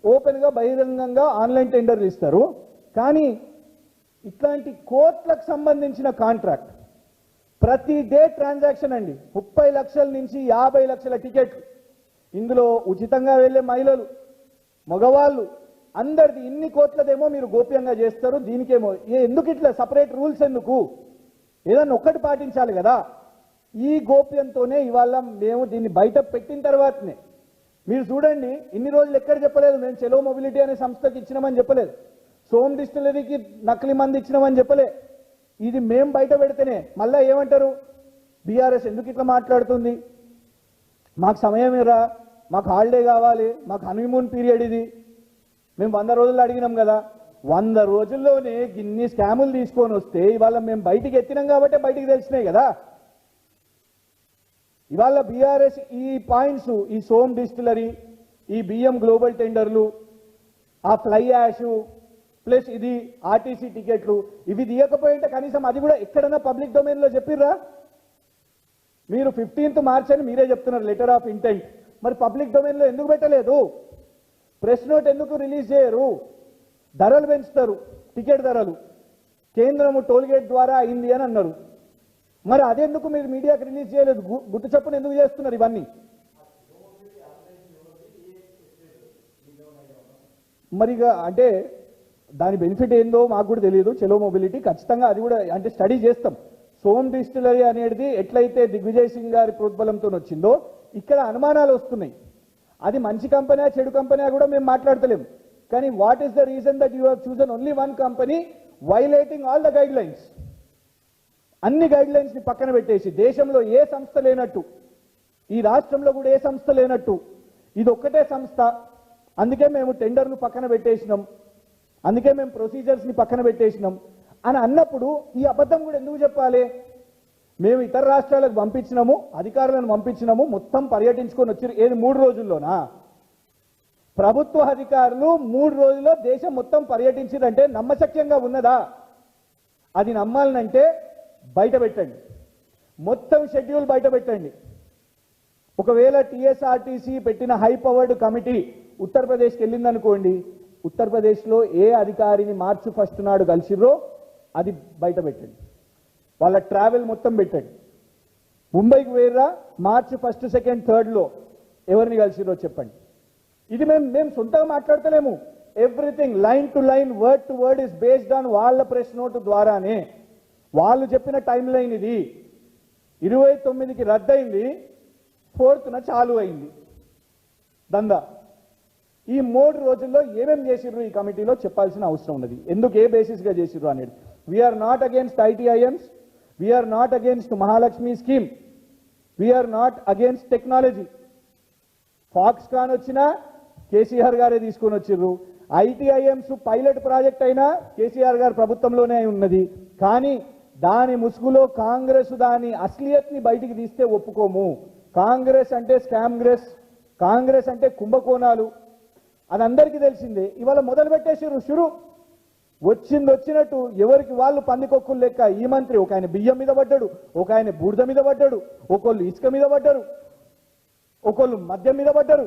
ఓపెన్గా బహిరంగంగా ఆన్లైన్ టెండర్లు ఇస్తారు. కానీ ఇట్లాంటి కోట్లకు సంబంధించిన కాంట్రాక్ట్ ప్రతి డే ట్రాన్సాక్షన్ అండి, 30 లక్షల నుంచి 50 లక్షల టికెట్లు. ఇందులో ఉచితంగా వెళ్ళే మహిళలు, మగవాళ్ళు అందరిది ఇన్ని కోట్లదేమో మీరు గోప్యంగా చేస్తారు. దీనికేమో ఎందుకు ఇట్లా సపరేట్ రూల్స్ ఎందుకు? ఏదన్నా ఒక్కటి పాటించాలి కదా. ఈ గోప్యంతోనే ఇవాళ మేము దీన్ని బయట పెట్టిన తర్వాతనే మీరు చూడండి, ఇన్ని రోజులు ఎక్కడ చెప్పలేదు. మేము చెలో మొబిలిటీ అనే సంస్థకి ఇచ్చినామని చెప్పలేదు, సోమ్ డిస్టిలరీకి నకిలీ మంది ఇచ్చినామని చెప్పలే. ఇది మేము బయట పెడితేనే మళ్ళీ ఏమంటారు, బీఆర్ఎస్ ఎందుకు ఇట్లా మాట్లాడుతుంది, మాకు సమయం ఇరా, మాకు హాలిడే కావాలి, మాకు హనీమూన్ పీరియడ్ ఇది. మేము 100 రోజుల్లో అడిగినాం కదా, 100 రోజుల్లోనే ఇన్ని స్కాములు తీసుకొని వస్తే ఇవాళ మేము బయటికి ఎత్తినాం కాబట్టి బయటికి తెలిసినాయి కదా. ఇవాళ బీఆర్ఎస్ ఈ పాయింట్స్, ఈ సోమ్ డిస్టిలరీ, ఈ బియ్యం గ్లోబల్ టెండర్లు, ఆ ఫ్లై యాష్ ప్లస్ ఇది ఆర్టీసీ టికెట్లు, ఇవి తీయకపోయింటే కనీసం అది కూడా ఎక్కడైనా పబ్లిక్ డొమైన్లో చెప్పిర్రా? మీరు 15th మార్చ్ అని మీరే చెప్తున్నారు లెటర్ ఆఫ్ ఇంటెంట్, మరి పబ్లిక్ డొమైన్లో ఎందుకు పెట్టలేదు? ప్రెస్ నోట్ ఎందుకు రిలీజ్ చేయరు? ధరలు పెంచుతారు, టికెట్ ధరలు కేంద్రము టోల్గేట్ ద్వారా అయింది అని అన్నారు. మరి అదెందుకు మీరు మీడియాకి రిలీజ్ చేయలేదు? గుట్టు చప్పున ఎందుకు చేస్తున్నారు ఇవన్నీ? మరిగా అంటే దాని బెనిఫిట్ ఏందో మాకు కూడా తెలియదు. చెలో మొబిలిటీ ఖచ్చితంగా అది కూడా అంటే స్టడీ చేస్తాం. సోమ్ డిస్టిలరీ అనేది ఎట్లయితే దిగ్విజయ్ సింగ్ గారి ప్రోద్బలంతో వచ్చిందో ఇక్కడ అనుమానాలు వస్తున్నాయి. అది మంచి కంపెనీ చెడు కంపెనీ కూడా మేము మాట్లాడతలేము. కానీ what is the reason that you have chosen only one company violating all the guide lines? అన్ని గైడ్ లైన్స్ ని పక్కన పెట్టేసి దేశంలో ఏ సంస్థ లేనట్టు, ఈ రాష్ట్రంలో కూడా ఏ సంస్థ లేనట్టు ఇది ఒక్కటే సంస్థ, అందుకే మేము టెండర్లు పక్కన పెట్టేసినాం, అందుకే మేము ప్రొసీజర్స్ ని పక్కన పెట్టేసినాం అని అన్నప్పుడు ఈ అబద్ధం కూడా ఎందుకు చెప్పాలి? మేము ఇతర రాష్ట్రాలకు పంపించినాము, అధికారులను పంపించినాము, మొత్తం పర్యటించుకొని వచ్చారు. ఏది 3 రోజుల్లోనా? ప్రభుత్వ అధికారులు 3 రోజుల్లో దేశం మొత్తం పర్యటించారంటే నమ్మశక్యంగా ఉన్నదా? అది నమ్మాలనంటే బయట పెట్టండి, మొత్తం షెడ్యూల్ బయట పెట్టండి. ఒకవేళ టీఎస్ఆర్టీసీ పెట్టిన హై పవర్డ్ కమిటీ ఉత్తరప్రదేశ్కి వెళ్ళిందనుకోండి, ఉత్తరప్రదేశ్లో ఏ అధికారిని మార్చి 1 నాడు కలిసిర్రో అది బయట పెట్టండి, వాళ్ళ ట్రావెల్ మొత్తం పెట్టండి. ముంబైకి వేర్రా మార్చి 1, 2, 3లో ఎవరిని కలిసిర్రో చెప్పండి. ఇది మేము సొంతంగా మాట్లాడతలేము. Everything line to line, word to word is based on వాళ్ళ ప్రెస్ నోట్ ద్వారానే. వాళ్ళు చెప్పిన టైం లైన్ ఇది. 29కి రద్దయింది, 4th చాలు అయింది దందా. ఈ 3 రోజుల్లో ఏమేం చేసిర్రు ఈ కమిటీలో చెప్పాల్సిన అవసరం ఉన్నది. ఎందుకు ఏ బేసిస్గా చేసిర్రు అనేది. We are not against ITIMs, we are not against Mahalakshmi scheme, we are not against technology. Foxconn వచ్చినా కేసీఆర్ గారే తీసుకొని వచ్చిర్రు. ఐటీఐఎమ్స్ పైలట్ ప్రాజెక్ట్ అయినా కేసీఆర్ గారు ప్రభుత్వంలోనే ఉన్నది. కానీ దాని ముసుగులో కాంగ్రెస్ దాని అస్లియత్ని బయటికి తీస్తే ఒప్పుకోము. కాంగ్రెస్ అంటే స్కామ్గ్రెస్, కాంగ్రెస్ అంటే కుంభకోణాలు, అది అందరికీ తెలిసిందే. ఇవాళ మొదలు పెట్టేసారు షురు. వచ్చినట్టు ఎవరికి వాళ్ళు పందికొక్కులు లెక్క. ఈ మంత్రి ఒక ఆయన బియ్యం మీద పడ్డాడు, ఒక ఆయన బూడిద మీద పడ్డాడు, ఒకళ్ళు ఇసుక మీద పడ్డారు, ఒకళ్ళు మద్యం మీద పడ్డారు,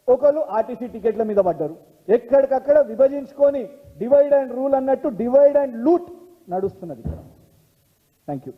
ఒకళ్ళు ఆర్టీసీ టికెట్ల మీద పడ్డారు. ఎక్కడికక్కడ విభజించుకొని డివైడ్ అండ్ రూల్ అన్నట్టు డివైడ్ అండ్ లూట్ నడుస్తున్నది ఇక్కడ. Thank you.